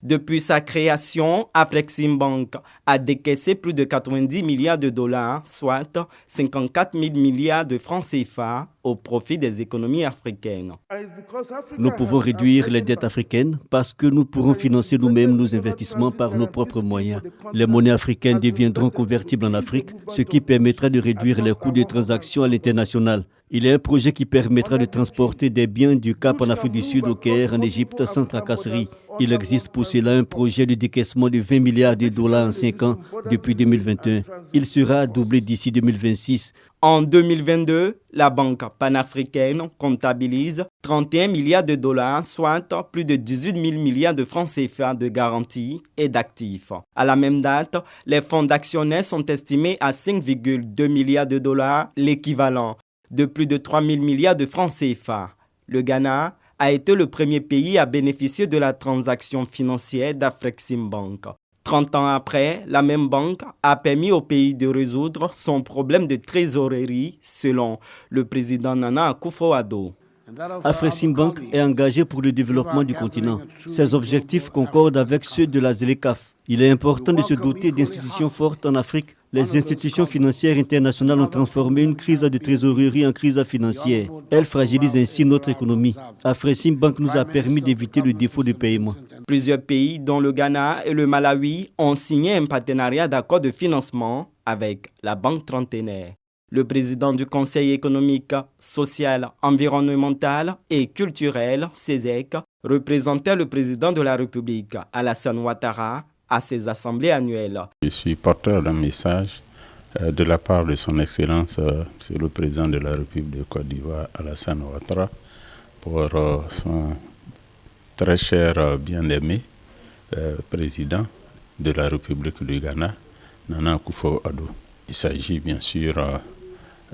Depuis sa création, Afreximbank a décaissé plus de 90 milliards de dollars, soit 54 000 milliards de francs CFA, au profit des économies africaines. Nous pouvons réduire les dettes africaines parce que nous pourrons financer nous-mêmes nos investissements par nos propres moyens. Les monnaies africaines deviendront convertibles en Afrique, ce qui permettra de réduire les coûts de transactions à l'international. Il est un projet qui permettra de transporter des biens du Cap en Afrique du Sud au Caire, en Égypte, sans tracasserie. Il existe pour cela un projet de décaissement de 20 milliards de dollars en 5 ans depuis 2021. Il sera doublé d'ici 2026. En 2022, la Banque panafricaine comptabilise 31 milliards de dollars, soit plus de 18 000 milliards de francs CFA de garantie et d'actifs. À la même date, les fonds d'actionnaires sont estimés à 5,2 milliards de dollars, l'équivalent de plus de 3 000 milliards de francs CFA. Le Ghana a été le premier pays à bénéficier de la transaction financière d'Afreximbank. 30 ans après, la même banque a permis au pays de résoudre son problème de trésorerie, selon le président Nana Akufo-Addo. Afreximbank est engagé pour le développement du continent. Ses objectifs concordent avec ceux de la ZLECAf. Il est important de se doter d'institutions fortes en Afrique. Les institutions financières internationales ont transformé une crise de trésorerie en crise financière. Elles fragilisent ainsi notre économie. Afreximbank nous a permis d'éviter le défaut de paiement. Plusieurs pays, dont le Ghana et le Malawi, ont signé un partenariat d'accord de financement avec la Banque Trentenaire. Le président du Conseil économique, social, environnemental et culturel, CESEC, représentait le président de la République, Alassane Ouattara, à ses assemblées annuelles. Je suis porteur d'un message de la part de son Excellence, c'est le président de la République de Côte d'Ivoire, Alassane Ouattara, pour son très cher bien-aimé président de la République du Ghana, Nana Akufo-Addo. Il s'agit bien sûr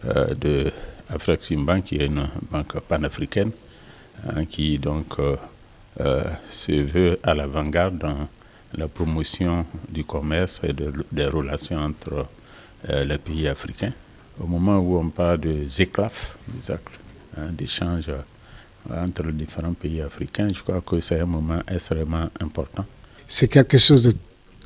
de Afreximbank, qui est une banque panafricaine, qui donc se veut à l'avant-garde dans la promotion du commerce et des relations entre les pays africains. Au moment où on parle des éclaves, des actes d'échange entre les différents pays africains, je crois que c'est un moment extrêmement important. C'est quelque chose de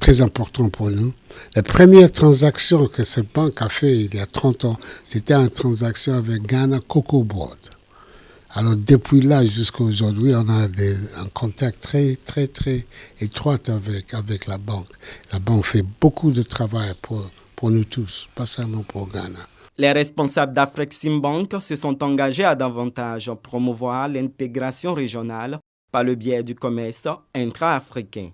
très important pour nous. La première transaction que cette banque a fait il y a 30 ans, c'était une transaction avec Ghana Cocoa Board. Alors depuis là jusqu'à aujourd'hui, on a un contact très étroit avec la banque. La banque fait beaucoup de travail pour nous tous, pas seulement pour Ghana. Les responsables d'Afreximbank se sont engagés à davantage promouvoir l'intégration régionale par le biais du commerce intra-africain.